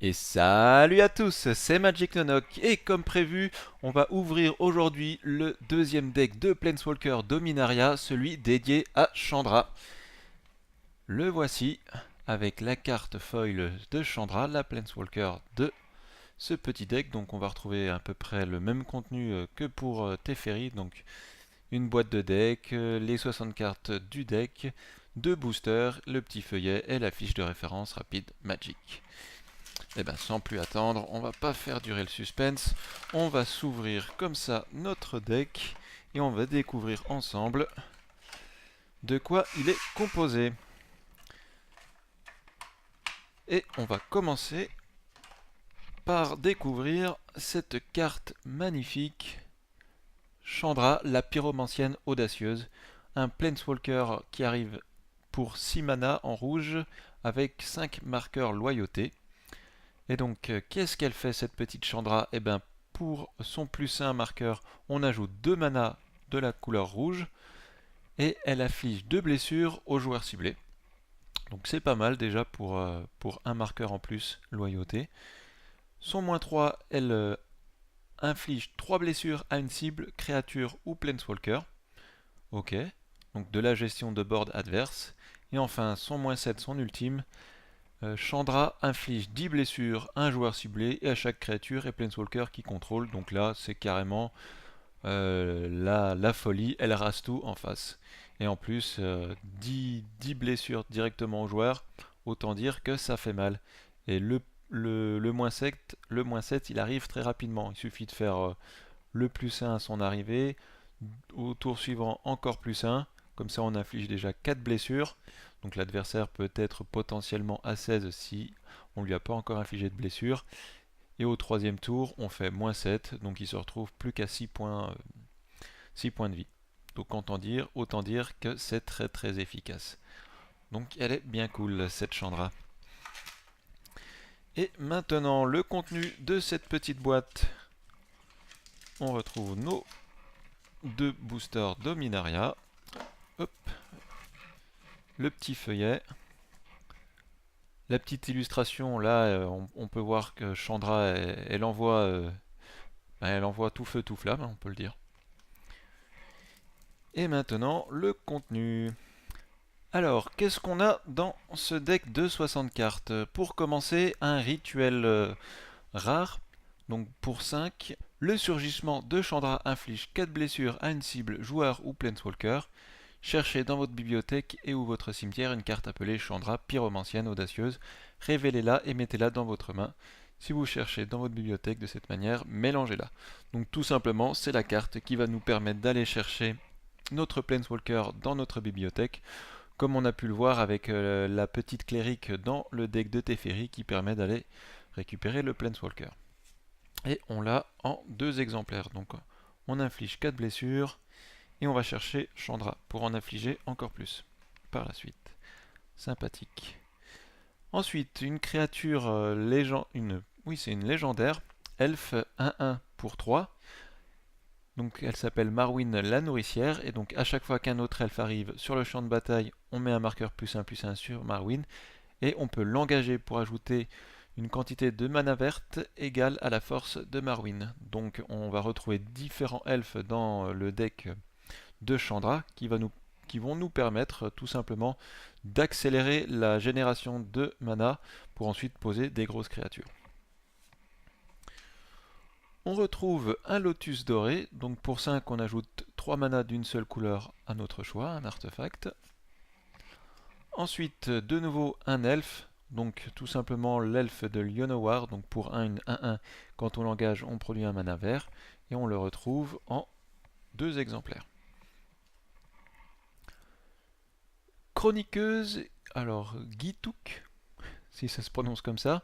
Et salut à tous, c'est Magic Nonok et comme prévu, on va ouvrir aujourd'hui le deuxième deck de Planeswalker Dominaria, celui dédié à Chandra. Le voici avec la carte foil de Chandra, la Planeswalker de ce petit deck. Donc on va retrouver à peu près le même contenu que pour Teferi, donc une boîte de deck, les 60 cartes du deck, deux boosters, le petit feuillet et la fiche de référence rapide Magic. Et bien sans plus attendre, on va pas faire durer le suspense, on va s'ouvrir comme ça notre deck et on va découvrir ensemble de quoi il est composé. Et on va commencer par découvrir cette carte magnifique, Chandra, la pyromancienne audacieuse, un Planeswalker qui arrive pour 6 mana en rouge avec 5 marqueurs loyauté. Et donc, qu'est-ce qu'elle fait cette petite Chandra? Eh bien, pour son +1 marqueur, on ajoute 2 mana de la couleur rouge et elle inflige 2 blessures aux joueurs ciblés. Donc c'est pas mal déjà pour un marqueur en plus, loyauté. Son -3, elle inflige 3 blessures à une cible, créature ou planeswalker. Ok, donc de la gestion de board adverse. Et enfin, son -7, son ultime. Chandra inflige 10 blessures à un joueur ciblé et à chaque créature et planeswalker qui contrôle. Donc là, c'est carrément la folie, elle rase tout en face. Et en plus, 10 blessures directement au joueur, autant dire que ça fait mal. Et le -7, il arrive très rapidement. Il suffit de faire le +1 à son arrivée, au tour suivant encore +1, comme ça on inflige déjà 4 blessures. Donc l'adversaire peut être potentiellement à 16 si on ne lui a pas encore infligé de blessure. Et au troisième tour, on fait -7, donc il se retrouve plus qu'à 6 points, 6 points de vie. Donc autant dire que c'est très très efficace. Donc elle est bien cool cette Chandra. Et maintenant le contenu de cette petite boîte. On retrouve nos deux boosters Dominaria. Hop. Le petit feuillet. La petite illustration là, on peut voir que Chandra elle envoie tout feu tout flamme, on peut le dire. Et maintenant le contenu. Alors, qu'est-ce qu'on a dans ce deck de 60 cartes? Pour commencer, un rituel rare, donc pour 5. Le surgissement de Chandra inflige 4 blessures à une cible, joueur ou planeswalker. Cherchez dans votre bibliothèque et ou votre cimetière une carte appelée Chandra pyromancienne audacieuse. Révélez-la et mettez-la dans votre main. Si vous cherchez dans votre bibliothèque de cette manière, mélangez-la. Donc tout simplement, c'est la carte qui va nous permettre d'aller chercher notre planeswalker dans notre bibliothèque, comme on a pu le voir avec la petite clérique dans le deck de Teferi qui permet d'aller récupérer le planeswalker. Et on l'a en 2 exemplaires. Donc on inflige 4 blessures et on va chercher Chandra pour en infliger encore plus par la suite. Sympathique. Ensuite, une créature c'est une légendaire, elfe 1-1 pour 3. Donc elle s'appelle Marwyn la nourricière, et donc à chaque fois qu'un autre elfe arrive sur le champ de bataille, on met un marqueur +1/+1 sur Marwyn, et on peut l'engager pour ajouter une quantité de mana verte égale à la force de Marwyn. Donc on va retrouver différents elfes dans le deck de Chandra qui vont nous permettre tout simplement d'accélérer la génération de mana pour ensuite poser des grosses créatures. On retrouve un lotus doré, donc pour 5 on ajoute 3 manas d'une seule couleur à notre choix, un artefact. Ensuite de nouveau un elfe, donc tout simplement l'elfe de Lionowar, donc pour 1 1 quand on l'engage on produit un mana vert, et on le retrouve en 2 exemplaires. Chroniqueuse, alors Gituk, si ça se prononce comme ça,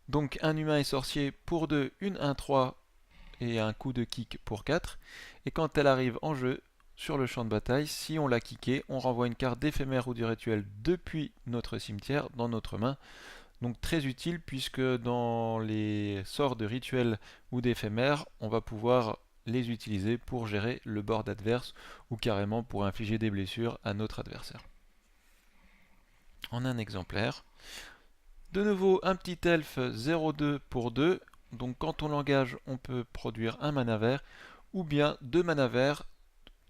donc un humain et sorcier pour 2, une 1-3 et un coup de kick pour 4. Et quand elle arrive en jeu sur le champ de bataille, si on l'a kické, on renvoie une carte d'éphémère ou du rituel depuis notre cimetière dans notre main. Donc très utile puisque dans les sorts de rituel ou d'éphémère, on va pouvoir les utiliser pour gérer le board adverse ou carrément pour infliger des blessures à notre adversaire. En un exemplaire. De nouveau, un petit elfe 0,2 pour 2. Donc quand on l'engage, on peut produire un mana vert, ou bien 2 mana verts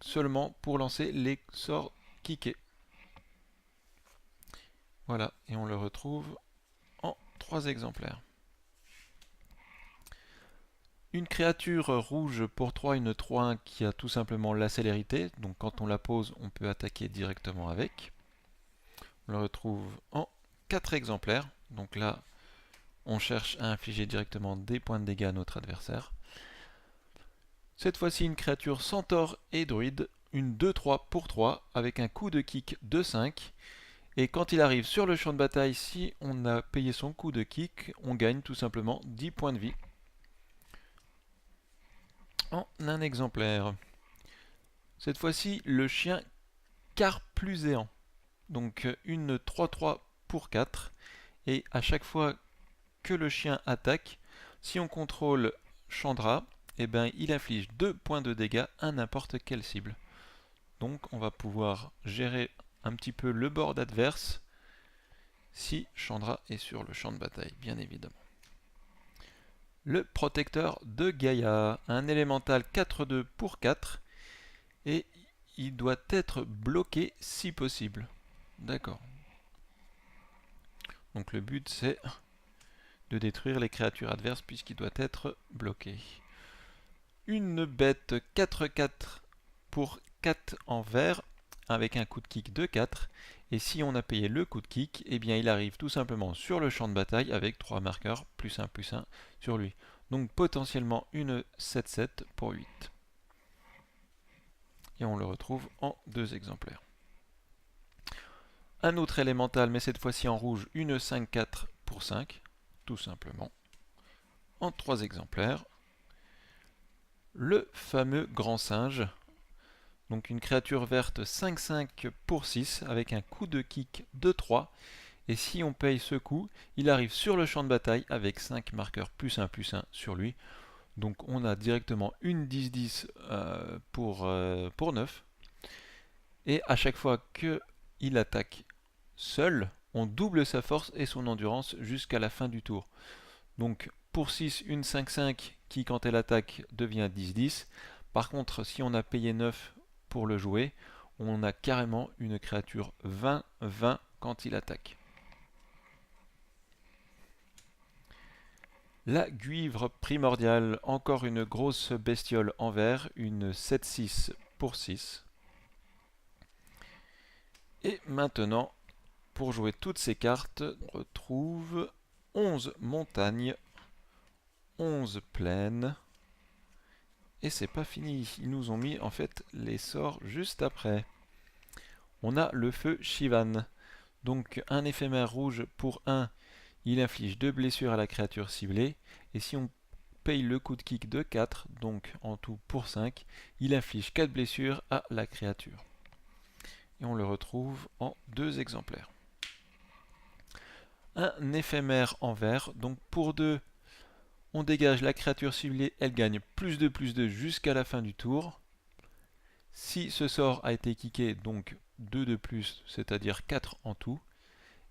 seulement pour lancer les sorts kickés. Voilà, et on le retrouve en 3 exemplaires. Une créature rouge pour 3, une 3-1 qui a tout simplement la célérité. Donc quand on la pose, on peut attaquer directement avec. On le retrouve en 4 exemplaires. Donc là, on cherche à infliger directement des points de dégâts à notre adversaire. Cette fois-ci, une créature centaure et druide, une 2-3 pour 3 avec un coup de kick de 5. Et quand il arrive sur le champ de bataille, si on a payé son coup de kick, on gagne tout simplement 10 points de vie en un exemplaire. Cette fois-ci, le chien carpluséant. Donc une 3-3 pour 4. Et à chaque fois que le chien attaque, si on contrôle Chandra, eh ben, il inflige 2 points de dégâts à n'importe quelle cible. Donc on va pouvoir gérer un petit peu le board adverse si Chandra est sur le champ de bataille, bien évidemment. Le protecteur de Gaïa, un élémental 4-2 pour 4, et il doit être bloqué si possible. D'accord. Donc le but c'est de détruire les créatures adverses puisqu'il doit être bloqué. Une bête 4-4 pour 4 en vert avec un coup de kick de 4. Et si on a payé le coup de kick, eh bien il arrive tout simplement sur le champ de bataille avec 3 marqueurs +1/+1 sur lui. Donc potentiellement une 7-7 pour 8. Et on le retrouve en 2 exemplaires. Un autre élémental, mais cette fois-ci en rouge, une 5-4 pour 5, tout simplement. En 3 exemplaires. Le fameux grand singe. Donc une créature verte 5-5 pour 6 avec un coup de kick de 3. Et si on paye ce coup, il arrive sur le champ de bataille avec 5 marqueurs +1/+1 sur lui. Donc on a directement une 10-10 pour 9. Et à chaque fois qu'il attaque seul, on double sa force et son endurance jusqu'à la fin du tour. Donc pour 6, une 5-5 qui quand elle attaque devient 10-10. Par contre, si on a payé 9 pour le jouer, on a carrément une créature 20-20 quand il attaque. La guivre primordiale, encore une grosse bestiole en vert, une 7-6 pour 6. Et maintenant, pour jouer toutes ces cartes, on retrouve 11 montagnes, 11 plaines. Et c'est pas fini, ils nous ont mis en fait les sorts juste après. On a le feu Shivan. Donc un éphémère rouge pour 1, il inflige 2 blessures à la créature ciblée. Et si on paye le coup de kick de 4, donc en tout pour 5, il inflige 4 blessures à la créature. Et on le retrouve en 2 exemplaires. Un éphémère en vert, donc pour 2, on dégage la créature ciblée, elle gagne +2/+2 jusqu'à la fin du tour. Si ce sort a été kické, donc 2 de plus, c'est-à-dire 4 en tout,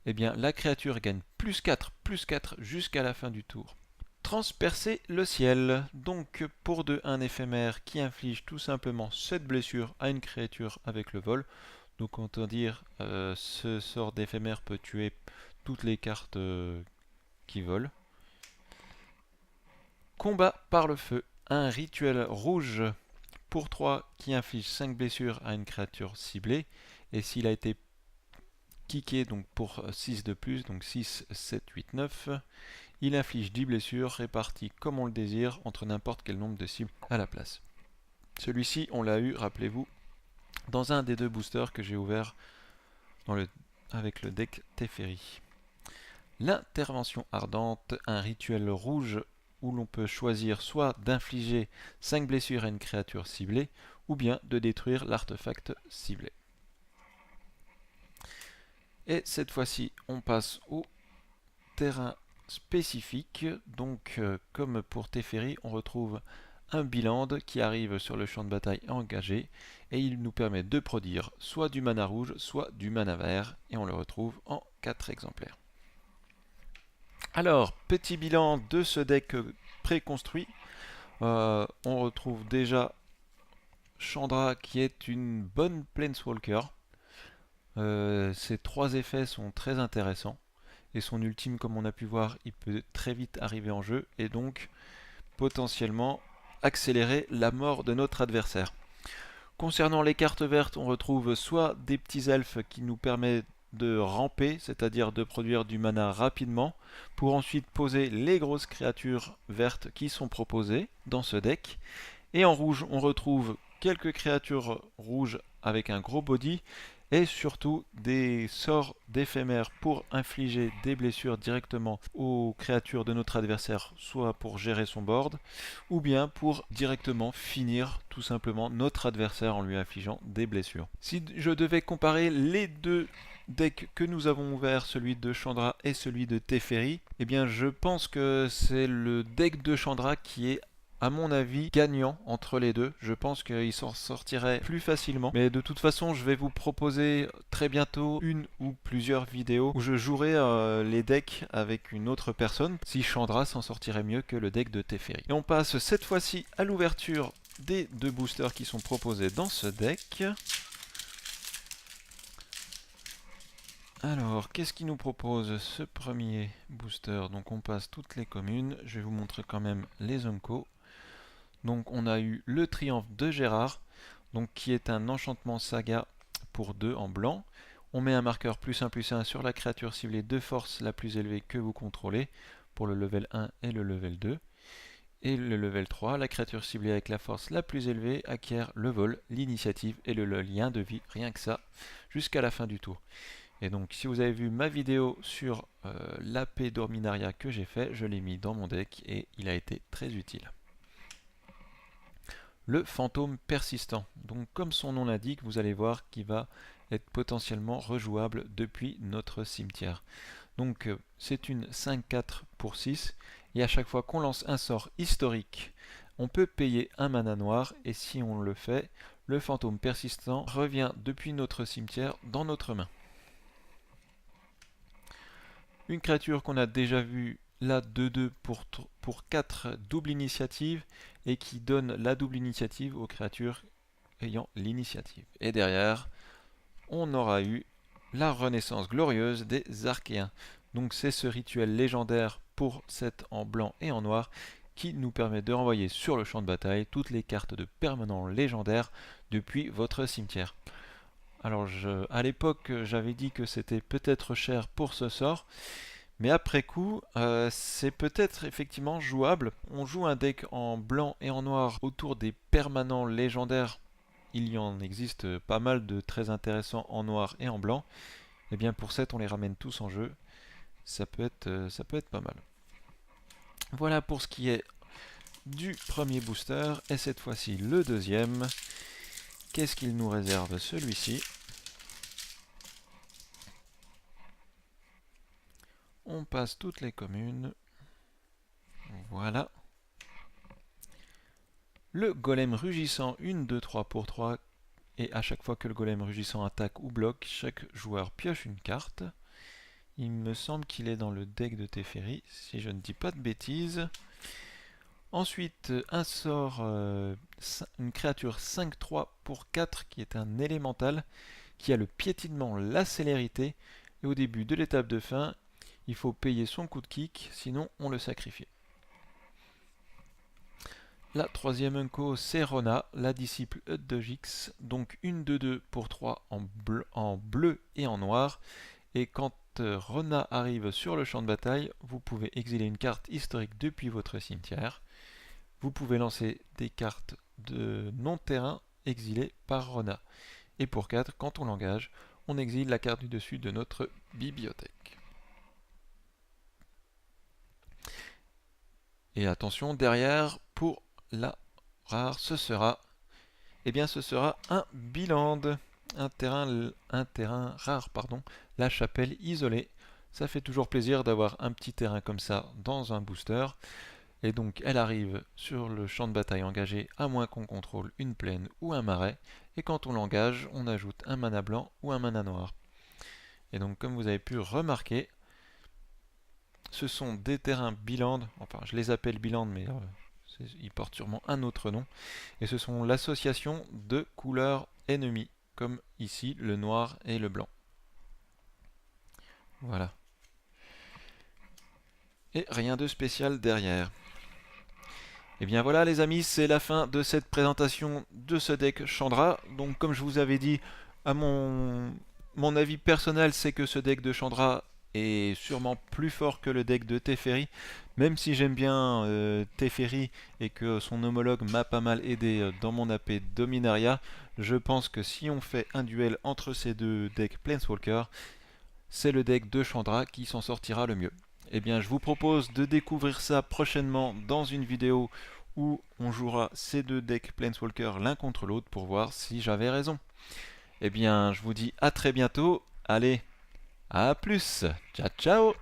eh bien la créature gagne +4/+4 jusqu'à la fin du tour. Transpercer le ciel, donc pour 2, un éphémère qui inflige tout simplement 7 blessures à une créature avec le vol. Donc autant dire, ce sort d'éphémère peut tuer toutes les cartes qui volent. Combat par le feu, un rituel rouge pour 3 qui inflige 5 blessures à une créature ciblée. Et s'il a été kické donc pour 6 de plus, donc 6, 7, 8, 9, il inflige 10 blessures réparties comme on le désire entre n'importe quel nombre de cibles à la place. Celui-ci, on l'a eu, rappelez-vous, dans un des 2 boosters que j'ai ouvert avec le deck Teferi. L'intervention ardente, un rituel rouge où l'on peut choisir soit d'infliger 5 blessures à une créature ciblée, ou bien de détruire l'artefact ciblé. Et cette fois-ci, on passe au terrain spécifique. Donc, comme pour Teferi, on retrouve un Biland qui arrive sur le champ de bataille engagé, et il nous permet de produire soit du mana rouge, soit du mana vert, et on le retrouve en 4 exemplaires. Alors, petit bilan de ce deck préconstruit. On retrouve déjà Chandra qui est une bonne Planeswalker. Ses 3 effets sont très intéressants. Et son ultime, comme on a pu voir, il peut très vite arriver en jeu et donc potentiellement accélérer la mort de notre adversaire. Concernant les cartes vertes, on retrouve soit des petits elfes qui nous permettent de ramper, c'est-à-dire de produire du mana rapidement, pour ensuite poser les grosses créatures vertes qui sont proposées dans ce deck. Et en rouge, on retrouve quelques créatures rouges avec un gros body, et surtout des sorts d'éphémères pour infliger des blessures directement aux créatures de notre adversaire, soit pour gérer son board, ou bien pour directement finir tout simplement notre adversaire en lui infligeant des blessures. Si je devais comparer les deux decks que nous avons ouverts, celui de Chandra et celui de Teferi, eh bien je pense que c'est le deck de Chandra qui est à mon avis, gagnant entre les deux. Je pense qu'il s'en sortirait plus facilement. Mais de toute façon, je vais vous proposer très bientôt une ou plusieurs vidéos où je jouerai les decks avec une autre personne, si Chandra s'en sortirait mieux que le deck de Teferi. Et on passe cette fois-ci à l'ouverture des 2 boosters qui sont proposés dans ce deck. Alors, qu'est-ce qu'il nous propose ce premier booster? Donc on passe toutes les communes. Je vais vous montrer quand même les Unco. Donc on a eu le triomphe de Gérard, donc qui est un enchantement saga pour 2 en blanc. On met un marqueur +1/+1 sur la créature ciblée de force la plus élevée que vous contrôlez pour le level 1 et le level 2. Et le level 3, la créature ciblée avec la force la plus élevée acquiert le vol, l'initiative et le lien de vie, rien que ça, jusqu'à la fin du tour. Et donc si vous avez vu ma vidéo sur l'AP Dominaria que j'ai fait, je l'ai mis dans mon deck et il a été très utile. Le fantôme persistant. Donc comme son nom l'indique, vous allez voir qu'il va être potentiellement rejouable depuis notre cimetière. Donc c'est une 5/4 pour 6 et à chaque fois qu'on lance un sort historique, on peut payer un mana noir et si on le fait, le fantôme persistant revient depuis notre cimetière dans notre main. Une créature qu'on a déjà vue, la 2/2 pour 4 double initiative et qui donne la double initiative aux créatures ayant l'initiative. Et derrière, on aura eu la renaissance glorieuse des Archéens. Donc c'est ce rituel légendaire pour 7 en blanc et en noir qui nous permet de renvoyer sur le champ de bataille toutes les cartes de permanents légendaires depuis votre cimetière. Alors à l'époque j'avais dit que c'était peut-être cher pour ce sort, mais après coup c'est peut-être effectivement jouable. On joue un deck en blanc et en noir autour des permanents légendaires. Il y en existe pas mal de très intéressants en noir et en blanc. Et bien pour 7 on les ramène tous en jeu. Ça peut être pas mal. Voilà pour ce qui est du premier booster. Et cette fois-ci le deuxième. Qu'est-ce qu'il nous réserve celui-ci? On passe toutes les communes. Voilà. Le golem rugissant, une 2/3 pour 3. Et à chaque fois que le golem rugissant attaque ou bloque, chaque joueur pioche une carte. Il me semble qu'il est dans le deck de Teferi, si je ne dis pas de bêtises. Ensuite, un sort, une créature 5/3 pour 4 qui est un élémental, qui a le piétinement, la célérité, et au début de l'étape de fin, il faut payer son coup de kick, sinon on le sacrifie. La troisième unco, c'est Rona, la disciple de Jix, donc une 2/2 pour 3 en bleu et en noir, et quand Rona arrive sur le champ de bataille, vous pouvez exiler une carte historique depuis votre cimetière. Vous pouvez lancer des cartes de non-terrain exilées par Rona. Et pour 4, quand on l'engage, on exile la carte du dessus de notre bibliothèque. Et attention, derrière, pour la rare, ce sera un Biland, un terrain rare, la chapelle isolée. Ça fait toujours plaisir d'avoir un petit terrain comme ça dans un booster. Et donc elle arrive sur le champ de bataille engagé à moins qu'on contrôle une plaine ou un marais. Et quand on l'engage, on ajoute un mana blanc ou un mana noir. Et donc comme vous avez pu remarquer, ce sont des terrains Biland, enfin je les appelle Biland, mais ils portent sûrement un autre nom, et ce sont l'association de couleurs ennemies, comme ici le noir et le blanc. Voilà. Et rien de spécial derrière. Et bien voilà les amis, c'est la fin de cette présentation de ce deck Chandra. Donc comme je vous avais dit, à mon avis personnel, c'est que ce deck de Chandra est sûrement plus fort que le deck de Teferi. Même si j'aime bien Teferi et que son homologue m'a pas mal aidé dans mon AP Dominaria, je pense que si on fait un duel entre ces deux decks Planeswalker, c'est le deck de Chandra qui s'en sortira le mieux. Eh bien, je vous propose de découvrir ça prochainement dans une vidéo où on jouera ces deux decks Planeswalker l'un contre l'autre pour voir si j'avais raison. Eh bien, je vous dis à très bientôt. Allez, à plus. Ciao, ciao.